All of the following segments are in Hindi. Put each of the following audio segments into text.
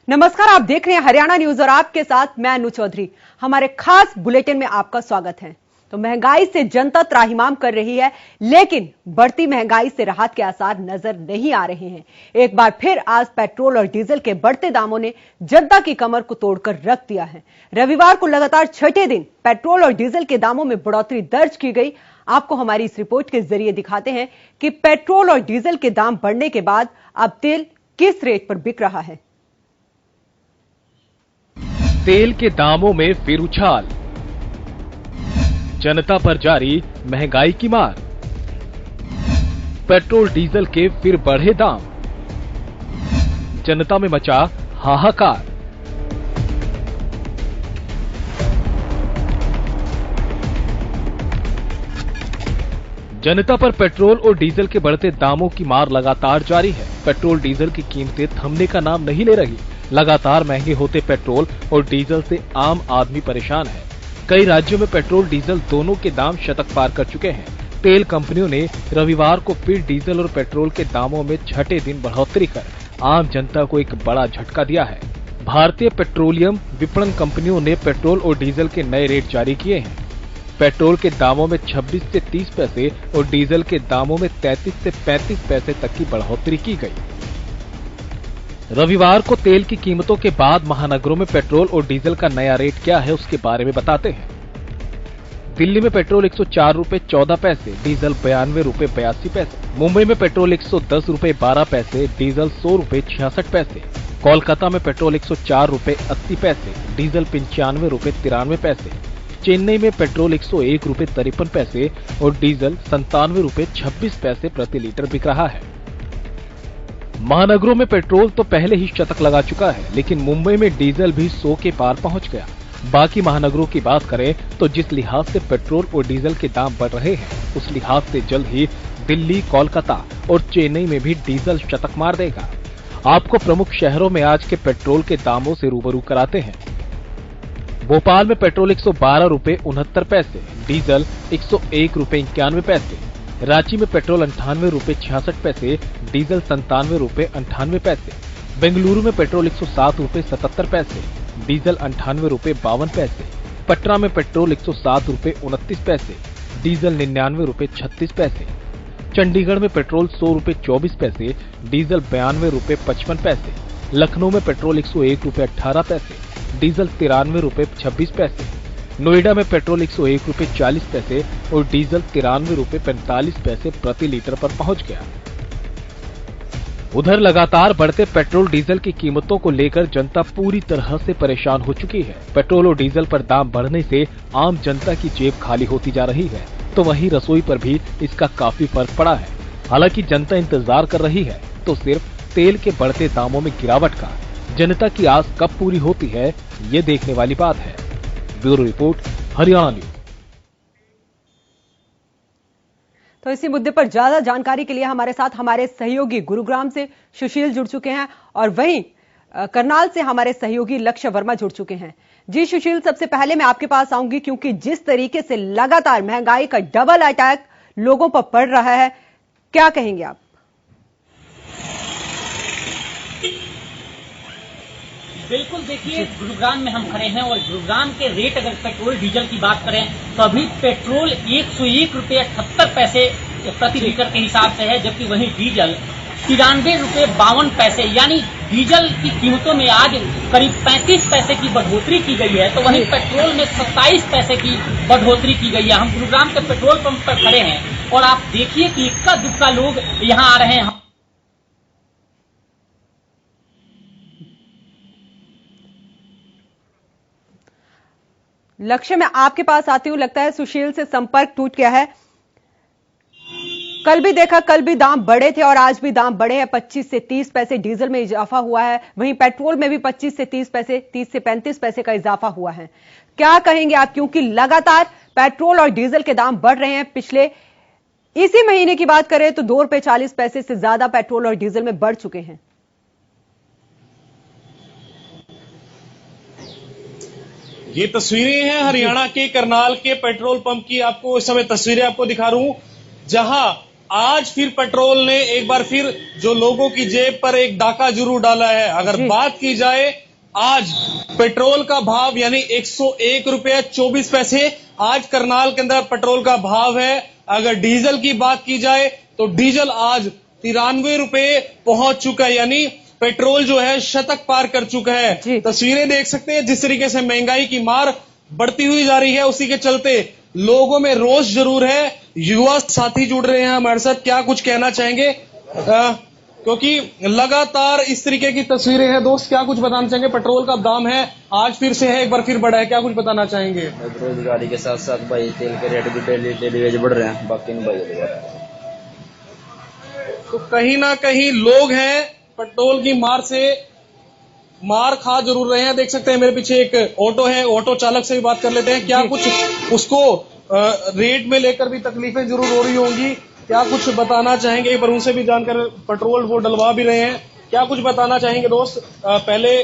नमस्कार, आप देख रहे हैं हरियाणा न्यूज और आपके साथ मैं अनु चौधरी। हमारे खास बुलेटिन में आपका स्वागत है। तो महंगाई से जनता त्राहिमाम कर रही है, लेकिन बढ़ती महंगाई से राहत के आसार नजर नहीं आ रहे हैं। एक बार फिर आज पेट्रोल और डीजल के बढ़ते दामों ने जनता की कमर को तोड़कर रख दिया है। रविवार को लगातार छठे दिन पेट्रोल और डीजल के दामों में बढ़ोतरी दर्ज की गई। आपको हमारी इस रिपोर्ट के जरिए दिखाते हैं कि पेट्रोल और डीजल के दाम बढ़ने के बाद अब तेल किस रेट पर बिक रहा है। तेल के दामों में फिर उछाल, जनता पर जारी महंगाई की मार। पेट्रोल डीजल के फिर बढ़े दाम, जनता में मचा हाहाकार। जनता पर पेट्रोल और डीजल के बढ़ते दामों की मार लगातार जारी है। पेट्रोल डीजल की कीमतें थमने का नाम नहीं ले रही। लगातार महंगे होते पेट्रोल और डीजल से आम आदमी परेशान है। कई राज्यों में पेट्रोल डीजल दोनों के दाम शतक पार कर चुके हैं। तेल कंपनियों ने रविवार को फिर डीजल और पेट्रोल के दामों में छठे दिन बढ़ोतरी कर आम जनता को एक बड़ा झटका दिया है। भारतीय पेट्रोलियम विपणन कंपनियों ने पेट्रोल और डीजल के नए रेट जारी किए हैं। पेट्रोल के दामों में 26 से 30 पैसे और डीजल के दामों में 33 से 35 पैसे तक की बढ़ोतरी की गई। रविवार को तेल की कीमतों के बाद महानगरों में पेट्रोल और डीजल का नया रेट क्या है उसके बारे में बताते हैं। दिल्ली में पेट्रोल 104 रुपए 14 पैसे, डीजल 92 रुपए 82 पैसे। मुंबई में पेट्रोल 110 रुपए 12 पैसे, डीजल 100 रुपए 66 पैसे। कोलकाता में पेट्रोल 104 रुपए 80 पैसे, डीजल 95 रुपए 93 पैसे। चेन्नई में पेट्रोल 101 रुपए 53 पैसे और डीजल 97 रुपए 26 पैसे प्रति लीटर बिक रहा है। महानगरों में पेट्रोल तो पहले ही शतक लगा चुका है, लेकिन मुंबई में डीजल भी 100 के पार पहुंच गया। बाकी महानगरों की बात करें तो जिस लिहाज से पेट्रोल और डीजल के दाम बढ़ रहे हैं, उस लिहाज से जल्द ही दिल्ली, कोलकाता और चेन्नई में भी डीजल शतक मार देगा। आपको प्रमुख शहरों में आज के पेट्रोल के दामों से रूबरू कराते हैं। भोपाल में पेट्रोल 112 रुपए 69 पैसे, डीजल 101 रुपए 91 पैसे। रांची में पेट्रोल 98 रुपए 66 पैसे, डीजल 97 रुपए 98 पैसे। बेंगलुरु में पेट्रोल 107 रुपए 77 पैसे, डीजल 98 रुपए 52 पैसे। पटना में पेट्रोल 107 रुपए 29 पैसे, डीजल 99 रुपए 36 पैसे। चंडीगढ़ में पेट्रोल 100 रुपए 24 पैसे, डीजल 92 रुपए 55 पैसे। लखनऊ में पेट्रोल 101 रुपए 18 पैसे, डीजल 93 रुपए 26 पैसे। नोएडा में पेट्रोल 101 रुपए 40 पैसे और डीजल 93 रुपए 45 पैसे प्रति लीटर पर पहुंच गया। उधर लगातार बढ़ते पेट्रोल डीजल की कीमतों को लेकर जनता पूरी तरह से परेशान हो चुकी है। पेट्रोल और डीजल पर दाम बढ़ने से आम जनता की जेब खाली होती जा रही है, तो वहीं रसोई पर भी इसका काफी फर्क पड़ा है। हालांकि जनता इंतजार कर रही है तो सिर्फ तेल के बढ़ते दामों में गिरावट का। जनता की आस कब पूरी होती है, ये देखने वाली बात है। Bureau report, Haryana news. तो इसी मुद्दे पर ज्यादा जानकारी के लिए हमारे साथ हमारे सहयोगी गुरुग्राम से सुशील जुड़ चुके हैं और वहीं करनाल से हमारे सहयोगी लक्ष्य वर्मा जुड़ चुके हैं। जी सुशील, सबसे पहले मैं आपके पास आऊंगी, क्योंकि जिस तरीके से लगातार महंगाई का डबल अटैक लोगों पर पड़ रहा है, क्या कहेंगे आप? बिल्कुल, देखिए गुरुग्राम में हम खड़े हैं और गुरुग्राम के रेट अगर पेट्रोल डीजल की बात करें तो अभी पेट्रोल 101 रुपये 78 पैसे प्रति लीटर के हिसाब से है, जबकि वहीं डीजल 93 रुपये 52 पैसे, यानी डीजल की कीमतों में आज करीब 35 पैसे की बढ़ोतरी की गई है, तो वहीं पेट्रोल में 27 पैसे की बढ़ोतरी की गई है। हम गुरुग्राम के पेट्रोल पंप पर खड़े हैं और आप देखिए कि इक्का दुक्का लोग यहाँ आ रहे हैं। लक्ष्य, मैं आपके पास आती हूं। लगता है सुशील से संपर्क टूट गया है। कल भी देखा, कल भी दाम बढ़े थे और आज भी दाम बढ़े हैं। 25 से 30 पैसे डीजल में इजाफा हुआ है, वहीं पेट्रोल में भी 25 से 30 पैसे, 30 से 35 पैसे का इजाफा हुआ है। क्या कहेंगे आप, क्योंकि लगातार पेट्रोल और डीजल के दाम बढ़ रहे हैं। पिछले इसी महीने की बात करें तो 2 रुपए 40 पैसे से ज्यादा पेट्रोल और डीजल में बढ़ चुके हैं। ये तस्वीरें हैं हरियाणा के करनाल के पेट्रोल पंप की। आपको इस समय तस्वीरें आपको दिखा रहा हूं, जहां आज फिर पेट्रोल ने एक बार फिर जो लोगों की जेब पर एक डाका जरूर डाला है। अगर बात की जाए आज पेट्रोल का भाव यानी 101 रुपये 24 पैसे आज करनाल के अंदर पेट्रोल का भाव है। अगर डीजल की बात की जाए तो डीजल आज 93 रुपये पहुंच चुका है, यानी पेट्रोल जो है शतक पार कर चुका है। तस्वीरें देख सकते हैं जिस तरीके से महंगाई की मार बढ़ती हुई जा रही है, उसी के चलते लोगों में रोष जरूर है। युवा साथी जुड़ रहे हैं हमारे साथ, क्या कुछ कहना चाहेंगे? क्योंकि लगातार इस तरीके की तस्वीरें हैं। दोस्त क्या कुछ बताना चाहेंगे? पेट्रोल का दाम है आज फिर से है, एक बार फिर बढ़ा है, क्या कुछ बताना चाहेंगे? बेरोजगारी के साथ साथ भाई तेल के रेट भी डेली वेज बढ़ रहे हैं, बाकी नहीं भाई। तो कहीं ना कहीं लोग हैं पेट्रोल की मार से मार खा जरूर रहे हैं। देख सकते हैं मेरे पीछे एक ऑटो है, ऑटो चालक से भी बात कर लेते हैं। क्या कुछ उसको रेट में लेकर भी तकलीफें जरूर हो रही होंगी, क्या कुछ बताना चाहेंगे? एक बार उनसे भी जानकर, पेट्रोल वो डलवा भी रहे हैं, क्या कुछ बताना चाहेंगे दोस्त? पहले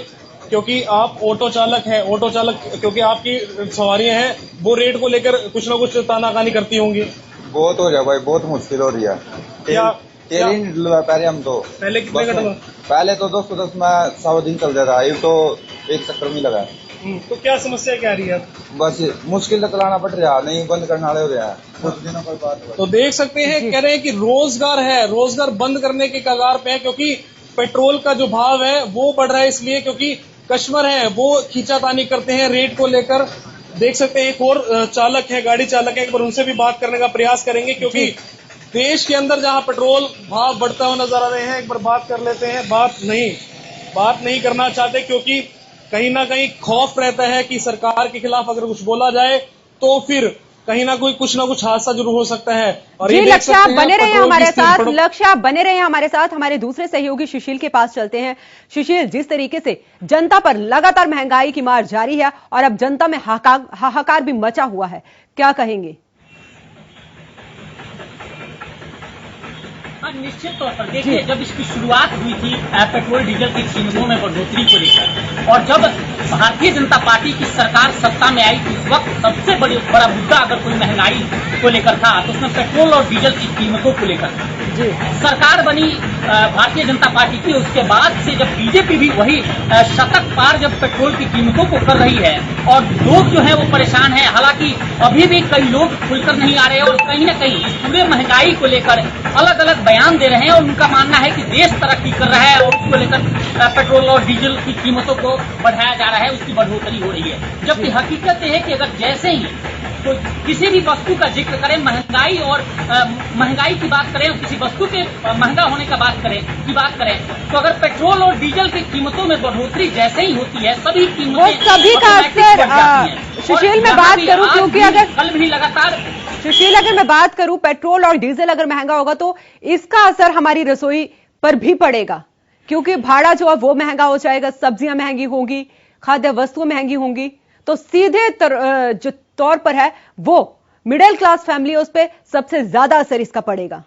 क्योंकि आप ऑटो चालक हैं, ऑटो चालक क्योंकि आपकी सवारियां हैं, वो रेट को लेकर कुछ ना कुछ तानाकानी करती होंगी। बहुत हो जाए भाई, बहुत मुश्किल हो रही है। तेल ही नहीं डलवा पा रहे हम तो। पहले कितने का डलवा? पहले तो 210 में 100 दिन चल जाता है, तो एक चक्कर में लगा। तो क्या समस्या क्या रही है? बस मुश्किल तो चलाना पड़ रहा, नहीं बंद करने वाले हो रहा है कुछ दिनों कोई बात। तो देख सकते हैं, कह रहे हैं कि रोजगार है, रोजगार बंद करने के कगार पे है, क्योंकि पेट्रोल का जो भाव है वो बढ़ रहा है, इसलिए क्योंकि कस्टमर है वो खींचातानी करते हैं रेट को लेकर। देख सकते हैं एक और चालक है, गाड़ी चालक है, एक बार उनसे भी बात करने का प्रयास करेंगे, क्योंकि देश के अंदर जहां पेट्रोल भाव बढ़ता हुआ नजर आ रहे हैं। एक बार बात कर लेते हैं, बात नहीं करना चाहते, क्योंकि कहीं ना कहीं खौफ रहता है कि सरकार के खिलाफ अगर कुछ बोला जाए तो फिर कहीं ना कुछ ना कुछ हादसा जरूर हो सकता है। और जी लक्ष्य आप बने रहे हमारे साथ, लक्ष्य आप बने रहे हमारे साथ। हमारे दूसरे सहयोगी सुशील के पास चलते हैं। सुशील, जिस तरीके से जनता पर लगातार महंगाई की मार जारी है और अब जनता में हाहाकार भी मचा हुआ है, क्या कहेंगे? निश्चित तौर पर देखिए, जब इसकी शुरुआत हुई थी पेट्रोल डीजल की कीमतों में बढ़ोतरी को लेकर, और जब भारतीय जनता पार्टी की सरकार सत्ता में आई, उस वक्त सबसे बड़ा मुद्दा अगर कोई महंगाई को लेकर था तो उसमें पेट्रोल और डीजल की कीमतों को लेकर था। सरकार बनी भारतीय जनता पार्टी की, उसके बाद से जब बीजेपी भी वही शतक पार जब पेट्रोल की कीमतों को कर रही है और लोग जो है वो परेशान है। हालांकि अभी भी कई लोग खुलकर नहीं आ रहे हैं और कहीं न कहीं इस पूरे महंगाई को लेकर अलग अलग बयान दे रहे हैं, और उनका मानना है कि देश तरक्की कर रहा है और उसको लेकर पेट्रोल और डीजल की कीमतों को बढ़ाया जा रहा है, उसकी बढ़ोतरी हो रही है। जबकि हकीकत यह है कि अगर जैसे ही तो किसी भी वस्तु का जिक्र करें, महंगाई और महंगाई की बात करें, किसी वस्तु के महंगा होने का बात करें तो अगर पेट्रोल और डीजल की कीमतों में बढ़ोतरी जैसे ही होती है, सभी कीमतें सभी का असर। सुशील मैं बात करूं, क्योंकि अगर कल भी लगातार सुशील अगर मैं बात करूं, पेट्रोल और डीजल अगर महंगा होगा तो इसका असर हमारी रसोई पर भी पड़ेगा, क्योंकि भाड़ा जो है वो महंगा हो जाएगा, सब्जियां महंगी होंगी, खाद्य वस्तुएं महंगी होंगी, तो सीधे जो तौर पर है वो मिडिल क्लास फैमिली, उस पर सबसे ज्यादा असर इसका पड़ेगा।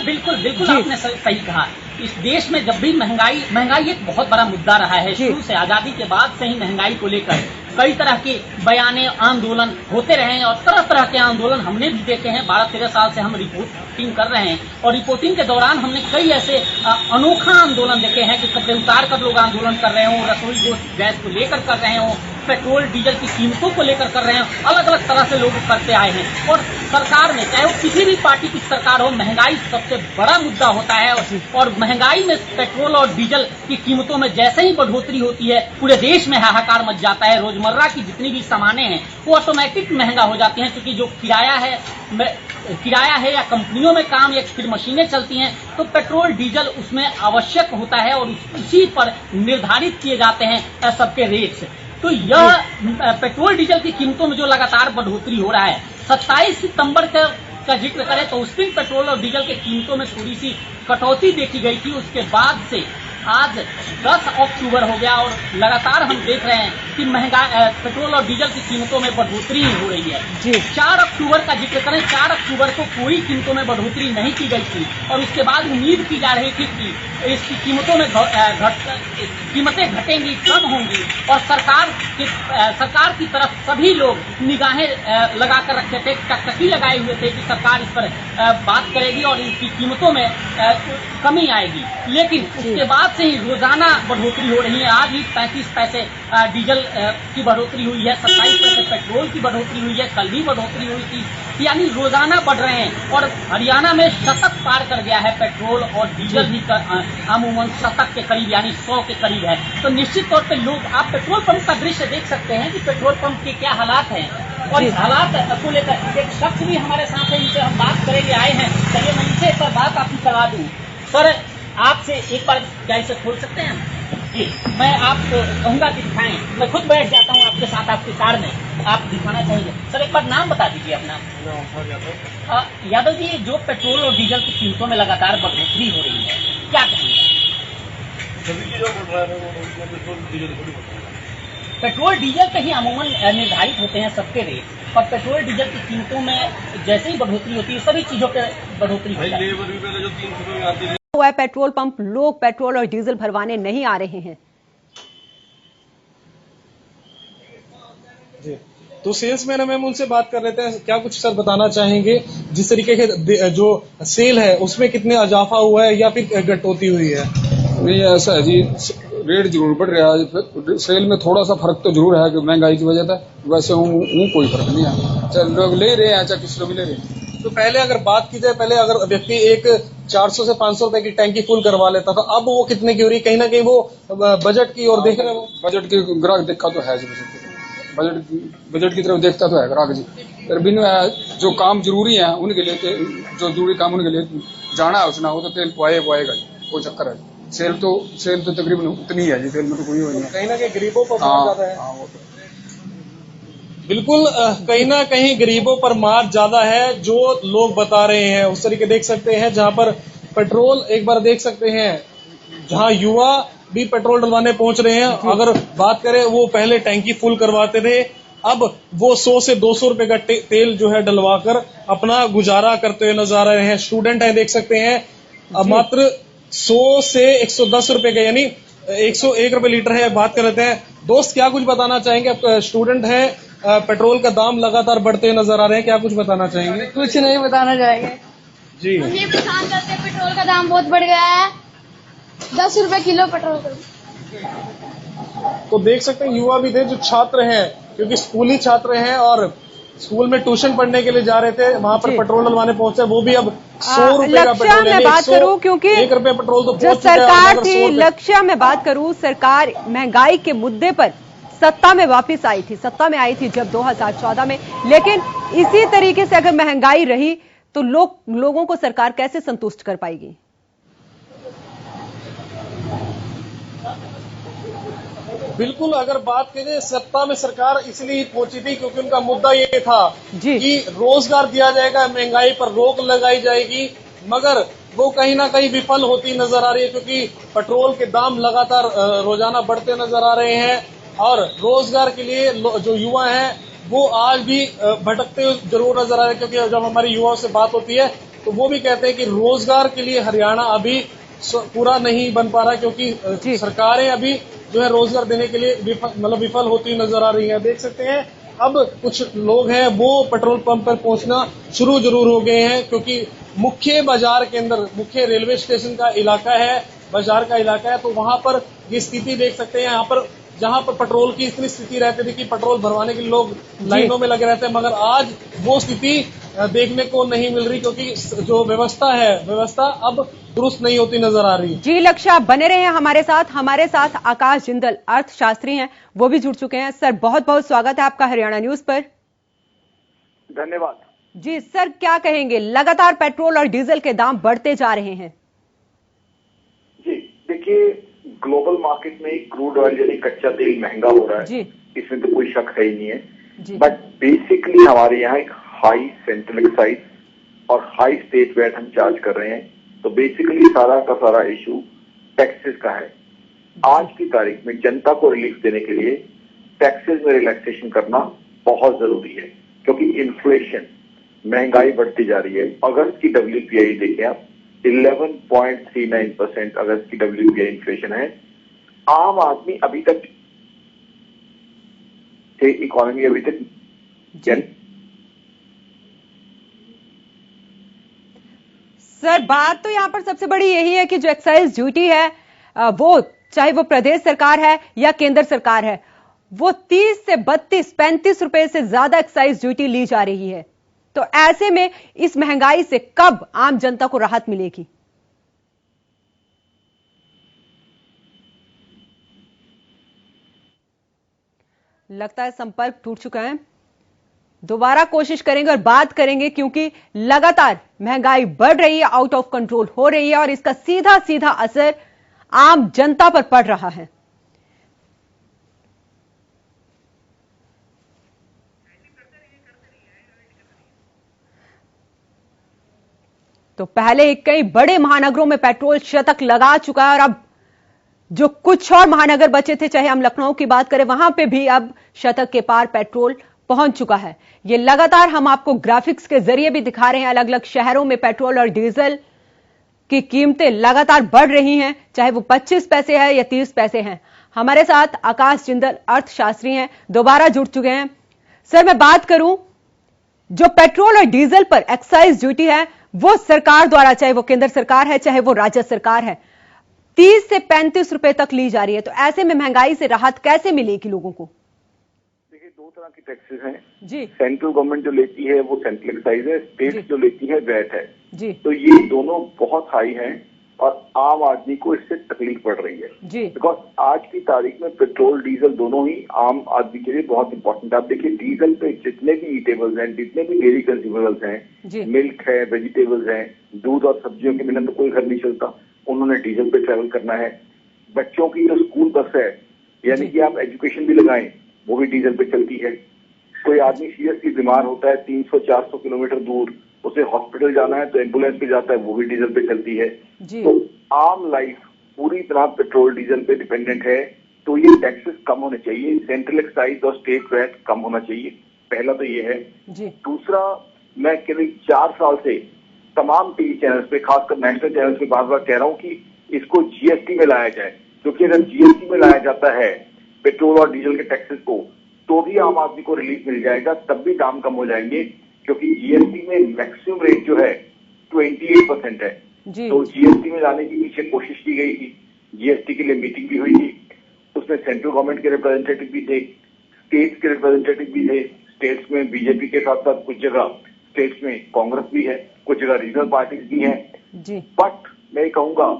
बिल्कुल आपने सही कहा। इस देश में जब भी महंगाई एक बहुत बड़ा मुद्दा रहा है। शुरू से, आजादी के बाद से ही महंगाई को लेकर कई तरह के बयाने, आंदोलन होते रहे हैं और तरह तरह के आंदोलन हमने भी देखे हैं। 12-13 साल से हम रिपोर्टिंग कर रहे हैं और रिपोर्टिंग के दौरान हमने कई ऐसे अनोखा आंदोलन देखे हैं कि कपड़े उतार कर लोग आंदोलन कर रहे हों, रसोई गैस को लेकर कर रहे हों, पेट्रोल डीजल की कीमतों को लेकर कर रहे हैं, अलग अलग तरह से लोग करते आए हैं। और सरकार में, चाहे वो किसी भी पार्टी की सरकार हो, महंगाई सबसे बड़ा मुद्दा होता है और महंगाई में पेट्रोल और डीजल की कीमतों में जैसे ही बढ़ोतरी होती है, पूरे देश में हाहाकार मच जाता है। रोजमर्रा की जितनी भी सामानें हैं वो ऑटोमेटिक महंगा हो जाती हैं, क्योंकि जो किराया है या कंपनियों में काम या फिर मशीनें चलती हैं तो पेट्रोल डीजल उसमें आवश्यक होता है और उसी पर निर्धारित किए जाते हैं सबके रेट्स। तो यह पेट्रोल डीजल की कीमतों में जो लगातार बढ़ोतरी हो रहा है, 27 सितंबर का जिक्र करें तो उस दिन पेट्रोल और डीजल की कीमतों में थोड़ी सी कटौती देखी गई थी। उसके बाद से आज 10 अक्टूबर हो गया और लगातार हम देख रहे हैं कि पेट्रोल और डीजल की कीमतों में बढ़ोतरी हो रही है। 4 अक्टूबर का जिक्र करें, 4 अक्टूबर को कोई कीमतों में बढ़ोतरी नहीं की गई थी और उसके बाद उम्मीद की जा रही थी कि इसकी कीमतों में कीमतें घटेंगी, कम होंगी और सरकार की तरफ सभी लोग निगाहें लगाकर रखे थे, टकटकी लगाए हुए थे कि सरकार इस पर बात करेगी और इनकी कीमतों में कमी आएगी। लेकिन उसके बाद से ही रोजाना बढ़ोतरी हो रही है। आज भी 35 पैसे डीजल की बढ़ोतरी हुई है, 27 पैसे पेट्रोल की बढ़ोतरी हुई है, कल भी बढ़ोतरी हुई थी, यानी रोजाना बढ़ रहे हैं। और हरियाणा में शतक पार कर गया है पेट्रोल और डीजल भी अमूमन शतक के करीब यानी 100 के करीब है। तो निश्चित तौर पर लोग, आप पेट्रोल पंप का दृश्य देख सकते हैं कि पेट्रोल पंप के क्या हालात हैं और इस हालात को लेकर एक शख्स भी हमारे साथ है, जिनसे हम बात करेंगे आए हैं। चलिए मैं इनसे एक बार बात आपकी करवा दूं। सर, आपसे एक बार क्या इसे खोल सकते हैं? जी, मैं आपको कहूंगा कि दिखाएं, मैं खुद बैठ जाता हूं आपके साथ आपकी कार में, आप दिखाना चाहिए। सर एक बार नाम बता दीजिए अपना। यादव जी, जो पेट्रोल और डीजल की कीमतों में लगातार बढ़ोतरी हो रही है, क्या कहेंगे? पेट्रोल डीजल पे ही अमूमन निर्धारित होते हैं सबके रेट, और पेट्रोल डीजल की कीमतों में जैसे ही बढ़ोतरी होती है सभी चीजों पे बढ़ोतरी होती है। हुआ है पेट्रोल पंप, लोग पेट्रोल और डीजल भरवाने नहीं आ रहे हैं। जी, तो सेल्समैन है, मैम उनसे बात कर लेते हैं। क्या कुछ सर बताना चाहेंगे जिस तरीके के जो सेल है उसमें कितने इजाफा हुआ है या फिर कटौती हुई है? नहीं, ऐसा है जी, रेट जरूर बढ़ रहा है, सेल में थोड़ा सा फर्क तो जरूर है कि महंगाई की वजह से, वैसे कोई फर्क नहीं है, चाहे लोग ले रहे हैं चाहे किसी लोग ले रहे हैं। तो पहले अगर बात की जाए, पहले अगर व्यक्ति एक 400 से 500 रुपए की टैंकी फुल करवा लेता था, अब वो कितने की हो रही? कहीं ना कहीं वो बजट की ओर देख रहे हैं। बजट की ग्राहक देखा तो है जी, बजट की तरफ देखता तो है ग्राहक जी। फिर भी जो काम जरूरी है उनके लिए, जो जरूरी काम उनके लिए जाना है उसना, वो तो तेल पाएगा जी, कोई चक्कर है। सेल तो तकरीबन उतनी है जी, सेल में तो कोई नहीं है। कहीं ना कहीं गरीबों पर मार ज्यादा है। बिल्कुल, कहीं ना कहीं गरीबों पर मार ज्यादा है जो लोग बता रहे हैं। उस तरीके देख सकते हैं जहां पर पेट्रोल, एक बार देख सकते हैं जहां युवा भी पेट्रोल डलवाने पहुंच रहे हैं। अगर बात करें, वो पहले टैंकी फुल करवाते थे, अब वो 100 से 200 रुपए का तेल जो है डलवाकर अपना गुजारा करते हुए नजर आ रहे हैं। स्टूडेंट है, देख सकते हैं, अब मात्र 100 से 110 रुपए का यानी 101 रुपए लीटर है। बात कर लेते हैं। दोस्त, क्या कुछ बताना चाहेंगे? आप स्टूडेंट हैं, पेट्रोल का दाम लगातार बढ़ते नजर आ रहे हैं, क्या कुछ बताना चाहेंगे? कुछ नहीं बताना चाहेंगे जी। हम ये परेशान करते हैं, पेट्रोल का दाम बहुत बढ़ गया है, 10 रुपए किलो पेट्रोल का। तो देख सकते हैं युवा भी थे जो छात्र हैं, क्योंकि स्कूली छात्र हैं और स्कूल में ट्यूशन पढ़ने के लिए जा रहे थे, वहां पर पेट्रोल डलवाने पहुंचे। वो भी अब 100 रुपए का पेट्रोल, मैं बात करूं क्योंकि 1 रुपए पेट्रोल तो जो सरकार थी, लक्ष्य में बात करूं, सरकार महंगाई के मुद्दे पर सत्ता में वापस आई थी, सत्ता में आई थी जब 2014 में। लेकिन इसी तरीके से अगर महंगाई रही तो लोगों को सरकार कैसे संतुष्ट कर पाएगी? बिल्कुल, अगर बात करें, सत्ता में सरकार इसलिए पहुंची थी क्योंकि उनका मुद्दा ये था कि रोजगार दिया जाएगा, महंगाई पर रोक लगाई जाएगी, मगर वो कहीं ना कहीं विफल होती नजर आ रही है, क्योंकि पेट्रोल के दाम लगातार रोजाना बढ़ते नजर आ रहे हैं और रोजगार के लिए जो युवा हैं वो आज भी भटकते हुए जरूर नजर आ रहे हैं। क्योंकि जब हमारे युवाओं से बात होती है तो वो भी कहते हैं कि रोजगार के लिए हरियाणा अभी पूरा नहीं बन पा रहा, क्योंकि सरकारें अभी जो है रोजगार देने के लिए विफल होती नजर आ रही है। देख सकते हैं, अब कुछ लोग हैं वो पेट्रोल पंप पर पहुंचना शुरू जरूर हो गए हैं, क्योंकि मुख्य बाजार के अंदर, मुख्य रेलवे स्टेशन का इलाका है, बाजार का इलाका है, तो वहां पर ये स्थिति देख सकते हैं। यहाँ पर जहां पर पेट्रोल की इतनी स्थिति रहती थी कि पेट्रोल भरवाने के लिए लोग लाइनों में लगे रहते हैं, मगर आज वो स्थिति देखने को नहीं मिल रही, क्योंकि जो व्यवस्था अब दुरुस्त नहीं होती नजर आ रही है। जी लक्ष्य, आप बने रहे हैं हमारे साथ आकाश जिंदल अर्थशास्त्री हैं, वो भी जुड़ चुके हैं। सर, बहुत बहुत स्वागत है आपका हरियाणा न्यूज पर। धन्यवाद जी सर, क्या कहेंगे, लगातार पेट्रोल और डीजल के दाम बढ़ते जा रहे हैं? जी देखिए, ग्लोबल मार्केट में क्रूड ऑयल यानी कच्चा तेल महंगा हो रहा है, इसमें तो कोई शक है ही नहीं है। बट बेसिकली हमारे यहाँ एक हाई सेंट्रल एक्साइज और हाई स्टेट वैट हम चार्ज कर रहे हैं। तो बेसिकली सारा का सारा इशू टैक्सेस का है। आज की तारीख में जनता को रिलीफ देने के लिए टैक्सेस में रिलैक्सेशन करना बहुत जरूरी है, क्योंकि इन्फ्लेशन, महंगाई बढ़ती जा रही है। अगस्त की WPI देखें आप, 11.39% अगस्त की WPI इन्फ्लेशन है। आम आदमी अभी तक, इकोनॉमी अभी तक सर, बात तो यहाँ पर सबसे बड़ी यही है कि जो एक्साइज ड्यूटी है वो चाहे वो प्रदेश सरकार है या केंद्र सरकार है, वो 30 से 32-35 रुपए से ज्यादा एक्साइज ड्यूटी ली जा रही है। तो ऐसे में इस महंगाई से कब आम जनता को राहत मिलेगी? लगता है संपर्क टूट चुका है। दोबारा कोशिश करेंगे और बात करेंगे, क्योंकि लगातार महंगाई बढ़ रही है, आउट ऑफ कंट्रोल हो रही है और इसका सीधा सीधा असर आम जनता पर पड़ रहा है। तो पहले कई बड़े महानगरों में पेट्रोल शतक लगा चुका है और अब जो कुछ और महानगर बचे थे, चाहे हम लखनऊ की बात करें, वहां पे भी अब शतक के पार पेट्रोल पहुंच चुका है। ये लगातार हम आपको ग्राफिक्स के जरिए भी दिखा रहे हैं। अलग अलग शहरों में पेट्रोल और डीजल की कीमतें लगातार बढ़ रही हैं, चाहे वो 25 पैसे है या 30 पैसे हैं। हमारे साथ आकाश जिंदल अर्थशास्त्री हैं, दोबारा जुड़ चुके हैं। सर, मैं बात करूं, जो पेट्रोल और डीजल पर एक्साइज ड्यूटी है वो सरकार द्वारा, चाहे वो केंद्र सरकार है चाहे वो राज्य सरकार है, 30 से 35 रुपए तक ली जा रही है। तो ऐसे में महंगाई से राहत कैसे मिलेगी लोगों को? देखिए, दो तरह की टैक्सेस हैं जी। सेंट्रल गवर्नमेंट जो लेती है वो सेंट्रल एक्साइज है, स्टेट जो लेती है वैट है जी। तो ये दोनों बहुत हाई हैं और आम आदमी को इससे तकलीफ पड़ रही है जी। बिकॉज आज की तारीख में पेट्रोल डीजल दोनों ही आम आदमी के लिए बहुत इंपॉर्टेंट है। आप देखिए, डीजल पे जितने भी ईटेबल्स हैं, जितने भी डेयरी कंज्यूमेबल्स हैं, मिल्क है, वेजिटेबल्स हैं, दूध और सब्जियों के बिना तो कोई घर नहीं चलता, उन्होंने डीजल पे ट्रेवल करना है। बच्चों की जो स्कूल बस है, यानी कि आप एजुकेशन भी लगाएं, वो भी डीजल पे चलती है। कोई आदमी सीरियसली बीमार होता है 300-400 किलोमीटर दूर, उसे हॉस्पिटल जाना है तो एम्बुलेंस पे जाता है, वो भी डीजल पे चलती है। तो आम लाइफ पूरी तरह पेट्रोल डीजल पे डिपेंडेंट है। तो ये टैक्सेस कम होने चाहिए, सेंट्रल एक्साइज और स्टेट वैट कम होना चाहिए। पहला तो ये है। दूसरा, मैं करीब 4 साल से तमाम टीवी चैनल्स पे, खासकर नेशनल चैनल्स पे बार बार कह रहा हूँ कि इसको जीएसटी में लाया जाए, क्योंकि अगर जीएसटी में लाया जाता है पेट्रोल और डीजल के टैक्सेस को, तो भी आम आदमी को रिलीफ मिल जाएगा, तब भी दाम कम हो जाएंगे, क्योंकि जीएसटी में मैक्सिमम रेट जो है 28% है। तो जीएसटी में लाने की पीछे कोशिश की गई थी, जीएसटी के लिए मीटिंग भी हुई थी, उसमें सेंट्रल गवर्नमेंट के रिप्रेजेंटेटिव भी थे, स्टेट्स के रिप्रेजेंटेटिव भी थे। स्टेट्स में बीजेपी के साथ साथ कुछ जगह स्टेट्स में कांग्रेस भी है, कुछ जगह रीजनल पार्टीज भी हैं। बट मैं कहूंगा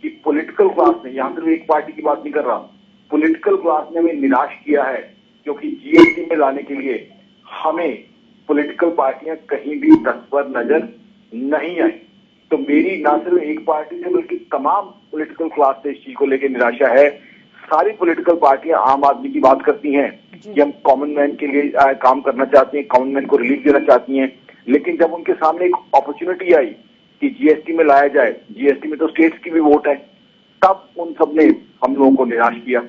कि पॉलिटिकल क्लास ने, यहां सिर्फ एक पार्टी की बात नहीं कर रहा, पॉलिटिकल क्लास ने हमें निराश किया है, क्योंकि जीएसटी में लाने के लिए हमें पॉलिटिकल पार्टियां कहीं भी तत्पर नजर नहीं आई। तो मेरी ना सिर्फ एक पार्टी से बल्कि तमाम पॉलिटिकल क्लास से इस चीज को लेकर निराशा है। सारी पॉलिटिकल पार्टियां आम आदमी की बात करती हैं कि हम कॉमन मैन के लिए काम करना चाहते हैं, कॉमन मैन को रिलीफ देना चाहती हैं, लेकिन जब उनके सामने एक अपॉर्चुनिटी आई कि जीएसटी में लाया जाए, जीएसटी में तो स्टेट्स की भी वोट है, तब उन सब ने हम लोगों को निराश किया।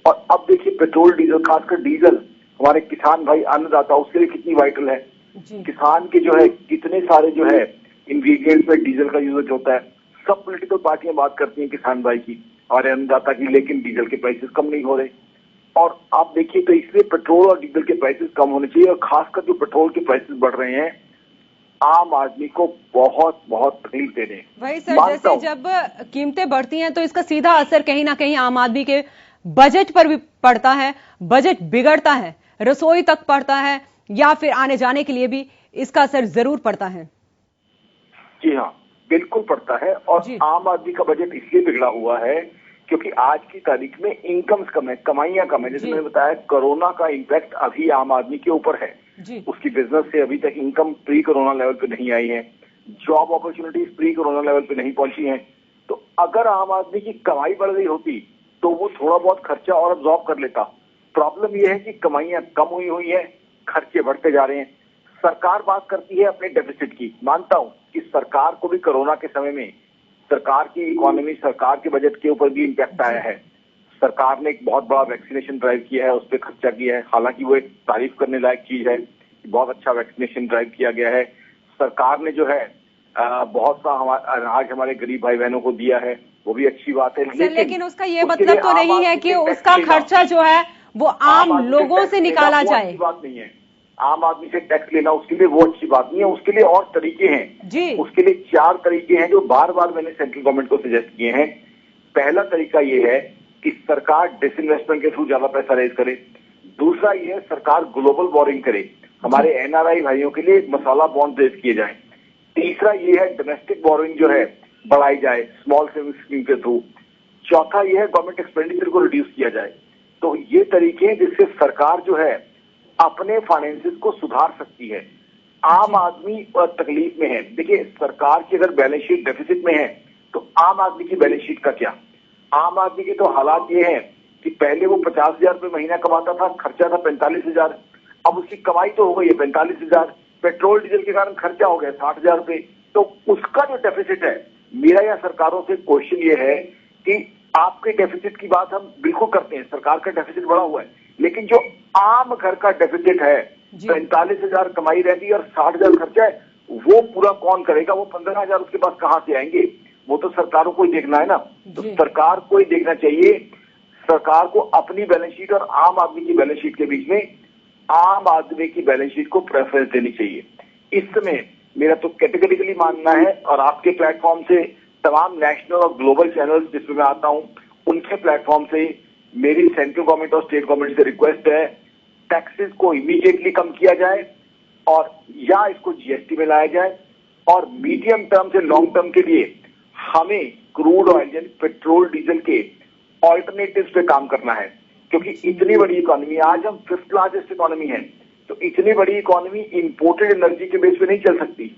और अब देखिए, पेट्रोल डीजल, खासकर डीजल हमारे किसान भाई, अन्नदाता, उसके लिए कितनी वाइटल है। किसान के जो है कितने सारे जो है इंग्रेडिएंट्स में डीजल का यूज होता है। सब पॉलिटिकल पार्टियां बात करती हैं किसान भाई की और अन्नदाता की, लेकिन डीजल के प्राइसेस कम नहीं हो रहे। और आप देखिए, तो इसलिए पेट्रोल और डीजल के प्राइसेस कम होने चाहिए। और खासकर जो पेट्रोल के प्राइसेस बढ़ रहे हैं, आम आदमी को बहुत बहुत तकलीफ दे रहे हैं। वही सर, जैसे जब कीमतें बढ़ती हैं तो इसका सीधा असर कहीं ना कहीं आम आदमी के बजट पर भी पड़ता है, बजट बिगड़ता है, रसोई तक पड़ता है, या फिर आने जाने के लिए भी इसका असर जरूर पड़ता है। जी हाँ, बिल्कुल पड़ता है। और आम आदमी का बजट इसलिए बिगड़ा हुआ है क्योंकि आज की तारीख में इनकम्स कम है, कमाइयां कम है। जैसे मैंने बताया, कोरोना का इम्पैक्ट अभी आम आदमी के ऊपर है। उसकी बिजनेस से अभी तक इनकम प्री कोरोना लेवल पे नहीं आई है, job opportunities pre corona level पे नहीं पहुंची हैं। तो अगर आम आदमी की कमाई बढ़ गई होती तो वो थोड़ा बहुत खर्चा और अब्जॉर्ब कर लेता। प्रॉब्लम यह है कि कमाइयां कम हुई है, खर्चे बढ़ते जा रहे हैं। सरकार बात करती है अपने डेफिसिट की, मानता हूं कि सरकार को भी कोरोना के समय में सरकार की इकोनॉमी, सरकार के बजट के ऊपर भी इम्पैक्ट आया है। सरकार ने एक बहुत बड़ा वैक्सीनेशन ड्राइव किया है, उस पर खर्चा किया है। हालांकि वो एक तारीफ करने लायक चीज है, बहुत अच्छा वैक्सीनेशन ड्राइव किया गया है। सरकार ने जो है बहुत सा अनाज हमारे गरीब भाई बहनों को दिया है, वो भी अच्छी बात है। लेकिन उसका ये मतलब तो नहीं है कि उसका खर्चा जो है वो आम लोगों से निकाला जाए। अच्छी बात नहीं है, आम आदमी से टैक्स लेना उसके लिए वो अच्छी बात नहीं है। उसके लिए और तरीके हैं जी। उसके लिए 4 तरीके हैं जो बार बार मैंने सेंट्रल गवर्नमेंट को सजेस्ट किए हैं। पहला तरीका ये है कि सरकार डिसइन्वेस्टमेंट के थ्रू ज्यादा पैसा रेज करे। दूसरा ये है सरकार ग्लोबल बोरिंग करे, हमारे एनआरआई भाइयों के लिए मसाला बॉन्ड रेज किए जाए। तीसरा ये है डोमेस्टिक बोरिंग जो है बढ़ाई जाए स्मॉल सेविंग स्कीम के थ्रू। चौथा ये है गवर्नमेंट एक्सपेंडिचर को रिड्यूस किया जाए। तो ये तरीके हैं जिससे सरकार जो है अपने फाइनेंसेस को सुधार सकती है। आम आदमी तकलीफ में है। देखिए, सरकार की अगर बैलेंस शीट डेफिसिट में है तो आम आदमी की बैलेंस शीट का क्या? आम आदमी के तो हालात ये हैं कि पहले वो 50,000 रुपये महीना कमाता था, खर्चा था 45,000। अब उसकी कमाई तो हो गई है 45,000, पेट्रोल डीजल के कारण खर्चा हो गया 60,000 रुपये। तो उसका जो डेफिसिट है, मेरा या सरकारों से क्वेश्चन ये है कि आपके डेफिसिट की बात हम बिल्कुल करते हैं, सरकार का डेफिसिट बढ़ा हुआ है, लेकिन जो आम घर का डेफिसिट है 45,000 कमाई रहती है और 60,000 खर्चा है, वो पूरा कौन करेगा? वो 15,000 उसके पास कहां से आएंगे? वो तो सरकारों को ही देखना है ना। तो सरकार को ही देखना चाहिए। सरकार को अपनी बैलेंस शीट और आम आदमी की बैलेंस शीट के बीच में आम आदमी की बैलेंस शीट को प्रेफरेंस देनी चाहिए। इस समय मेरा तो कैटेगरिकली मानना है, और आपके प्लेटफॉर्म से तमाम नेशनल और ग्लोबल चैनल्स जिसमें मैं आता हूं, उनके प्लेटफॉर्म से मेरी सेंट्रल गवर्नमेंट और स्टेट गवर्नमेंट से रिक्वेस्ट है, टैक्सेस को इमीडिएटली कम किया जाए और या इसको जीएसटी में लाया जाए, और मीडियम टर्म से लॉन्ग टर्म के लिए हमें क्रूड ऑयल यानी पेट्रोल डीजल के ऑल्टरनेटिव्स पे काम करना है। क्योंकि इतनी बड़ी इकोनॉमी, आज हम 5th लार्जेस्ट इकोनॉमी है, तो इतनी बड़ी इकोनॉमी इंपोर्टेड एनर्जी के बेस पे नहीं चल सकती।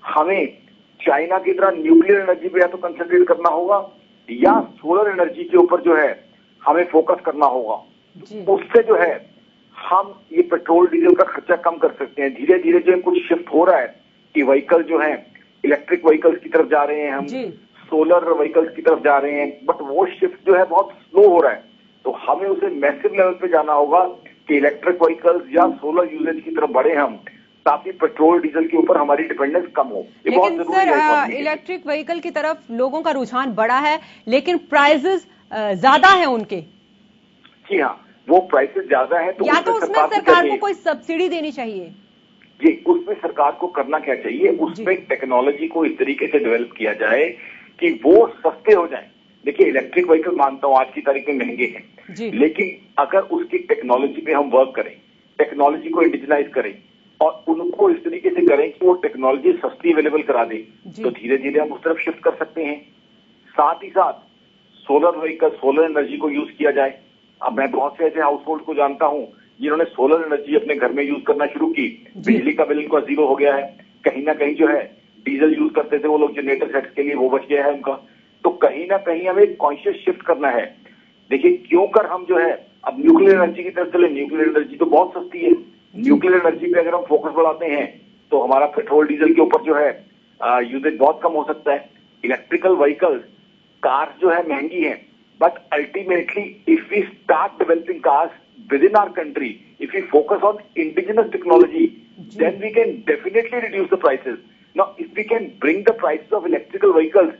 हमें चाइना की तरह न्यूक्लियर एनर्जी पे या तो कंसंट्रेट करना होगा या सोलर एनर्जी के ऊपर जो है हमें फोकस करना होगा। उससे जो है हम ये पेट्रोल डीजल का खर्चा कम कर सकते हैं। धीरे धीरे जो है कुछ शिफ्ट हो रहा है कि व्हीकल जो है इलेक्ट्रिक व्हीकल्स की तरफ जा रहे हैं, हम सोलर व्हीकल्स की तरफ जा रहे हैं, बट वो शिफ्ट जो है बहुत स्लो हो रहा है। तो हमें उसे मैसिव लेवल पे जाना होगा कि इलेक्ट्रिक व्हीकल्स या सोलर यूजेज की तरफ बढ़े हम, ताकि पेट्रोल डीजल के ऊपर हमारी डिपेंडेंस कम हो। ये बहुत जरूरी है। सर, इलेक्ट्रिक व्हीकल की तरफ लोगों का रुझान बढ़ा है, लेकिन प्राइसेस ज्यादा है उनके। जी हाँ, वो प्राइसेस ज्यादा है, तो या तो उसमें सरकार को कोई सब्सिडी देनी चाहिए। जी, उसमें सरकार को करना क्या चाहिए, उसमें टेक्नोलॉजी को इस तरीके से डेवलप किया जाए कि वो सस्ते हो जाए। देखिए, इलेक्ट्रिक व्हीकल मानता हूं आज की तारीख में महंगे हैं, लेकिन अगर उसकी टेक्नोलॉजी पे हम वर्क करें, टेक्नोलॉजी को इंडिजिनाइज करें और उनको इस तरीके से करें कि वो टेक्नोलॉजी सस्ती अवेलेबल करा दे, तो धीरे धीरे हम उस तरफ शिफ्ट कर सकते हैं। साथ ही साथ सोलर व्हीकल, सोलर एनर्जी को यूज किया जाए। अब मैं बहुत से ऐसे हाउस होल्ड को जानता हूं जिन्होंने सोलर एनर्जी अपने घर में यूज करना शुरू की, बिजली का बिल उनका 0 हो गया है। कहीं ना कहीं जो है डीजल यूज करते थे वो लोग जनरेटर सेट्स के लिए, वो बच गया है उनका। तो कहीं ना कहीं हमें कॉन्शियस शिफ्ट करना है। देखिए, क्यों कर हम जो है अब न्यूक्लियर एनर्जी की तरफ चले, न्यूक्लियर एनर्जी तो बहुत सस्ती है। न्यूक्लियर एनर्जी पे अगर हम फोकस बढ़ाते हैं तो हमारा पेट्रोल डीजल के ऊपर जो है यूजेज बहुत कम हो सकता है। इलेक्ट्रिकल व्हीकल्स, कार्स जो है महंगी हैं, but ultimately if we start developing cars within our country, if we focus on indigenous technology, then we can definitely reduce the prices. Now, if we can bring the prices of electrical vehicles,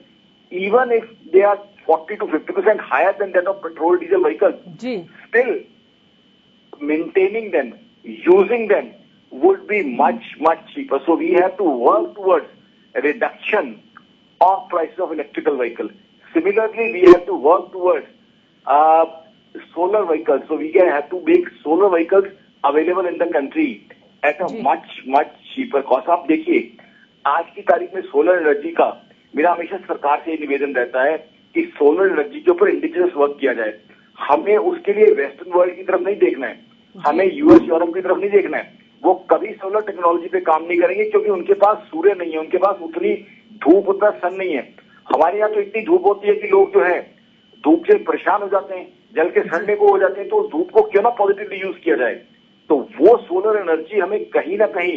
even if they are 40 to 50% higher than that of petrol diesel vehicles, still maintaining them, using them would be much, much cheaper. So we have to work towards a reduction of prices of electrical vehicle. Similarly, we have to work towards solar vehicles. So we have to make solar vehicles available in the country at a much cheaper cost. आप देखिए, आज की तारीख में सोलर एनर्जी का मेरा हमेशा सरकार से निवेदन रहता है कि सोलर एनर्जी के ऊपर इंडिजिनस वर्क किया जाए। हमें उसके लिए वेस्टर्न वर्ल्ड की तरफ नहीं देखना है, हमें यूएस यूरोप की तरफ नहीं देखना है। वो कभी सोलर टेक्नोलॉजी पे काम नहीं करेंगे क्योंकि उनके पास सूर्य नहीं है, उनके पास उतनी धूप, उतना सन नहीं है। हमारे यहाँ तो इतनी धूप होती है कि लोग जो है धूप से परेशान हो जाते हैं, जल के सड़ने को हो जाते हैं। तो उस धूप को क्यों ना पॉजिटिवली यूज किया जाए। तो वो सोलर एनर्जी हमें कहीं ना कहीं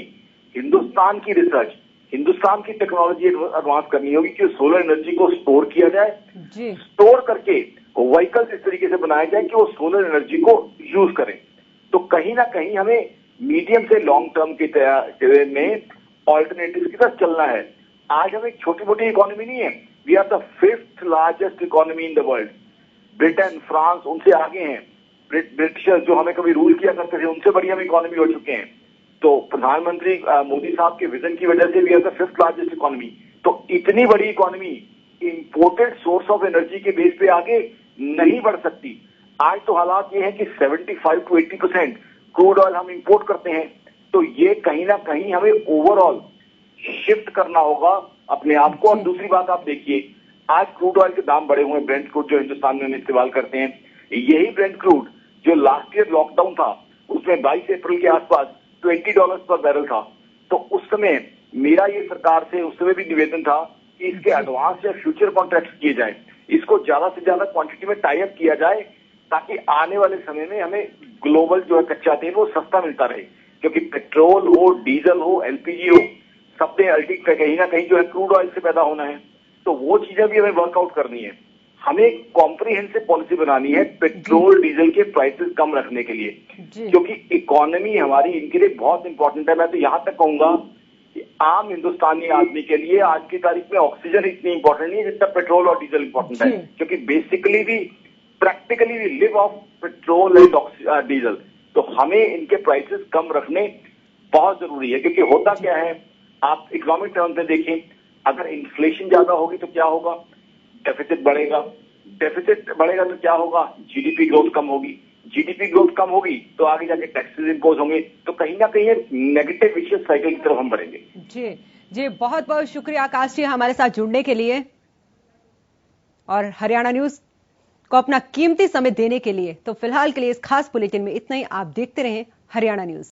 हिंदुस्तान की रिसर्च, हिंदुस्तान की टेक्नोलॉजी एडवांस करनी होगी कि सोलर एनर्जी को स्टोर किया जाए, स्टोर करके व्हीकल्स इस तरीके से बनाए जाए कि वो सोलर एनर्जी को यूज करें। तो कहीं ना कहीं हमें मीडियम से लॉन्ग टर्म के में ऑल्टरनेटिव की तरफ चलना है। आज हम एक छोटी मोटी इकोनॉमी नहीं है, we are the 5th largest economy in the world. Britain, France उनसे आगे हैं। ब्रिटिशर्स जो हमें कभी रूल किया करते थे उनसे बड़ी हम इकोनॉमी हो चुके हैं। तो प्रधानमंत्री मोदी साहब के विजन की वजह से we are the 5th largest economy. तो इतनी बड़ी economy imported source of energy के बेस पे आगे नहीं बढ़ सकती। आज तो हालात ये है कि 75 to 80% क्रूड ऑयल हम इंपोर्ट करते हैं। तो ये कहीं ना कहीं हमें ओवरऑल शिफ्ट करना होगा अपने आप को। और दूसरी बात आप देखिए, आज क्रूड ऑयल के दाम बढ़े हुए हैं। ब्रेंट क्रूड जो हिंदुस्तान में हम इस्तेमाल करते हैं, यही ब्रेंट क्रूड जो लास्ट ईयर लॉकडाउन था उसमें 22 अप्रैल के आसपास $20 पर बैरल था। तो उस समय मेरा ये सरकार से उस समय भी निवेदन था कि इसके एडवांस या फ्यूचर कॉन्ट्रैक्ट किए जाए, इसको ज्यादा से ज्यादा क्वांटिटी में टाई अप किया जाए ताकि आने वाले समय में हमें ग्लोबल जो है कच्चा तेल वो सस्ता मिलता रहे। क्योंकि पेट्रोल हो, डीजल हो, एलपीजी हो, सबने अल्टीमेटली कहीं ना कहीं जो है क्रूड ऑयल से पैदा होना है। तो वो चीजें भी हमें वर्कआउट करनी है। हमें एक कॉम्प्रिहेंसिव पॉलिसी बनानी है पेट्रोल डीजल के प्राइसेस कम रखने के लिए, क्योंकि इकोनॉमी हमारी इनके लिए बहुत इंपॉर्टेंट है। मैं तो यहां तक कहूंगा कि आम हिंदुस्तानी आदमी के लिए आज की तारीख में ऑक्सीजन इतनी इंपॉर्टेंट नहीं है जितना पेट्रोल और डीजल इंपॉर्टेंट है। क्योंकि बेसिकली भी practically we live off petrol and diesel. तो हमें इनके प्राइसेस कम रखने बहुत जरूरी है। क्योंकि होता क्या है, आप इकोनॉमिक टर्म्स में देखें, अगर इन्फ्लेशन ज्यादा होगी तो क्या होगा, डेफिसिट बढ़ेगा। डेफिसिट बढ़ेगा तो क्या होगा, जीडीपी ग्रोथ कम होगी। जीडीपी ग्रोथ कम होगी तो आगे जाके टैक्सेस इंपोज होंगे। तो कहीं ना कहीं नेगेटिव विशियस साइकिल की तरफ हम बढ़ेंगे। जी बहुत बहुत शुक्रिया आकाश जी हमारे साथ जुड़ने के लिए और हरियाणा न्यूज को अपना कीमती समय देने के लिए। तो फिलहाल के लिए इस खास बुलेटिन में इतना ही। आप देखते रहें हरियाणा न्यूज।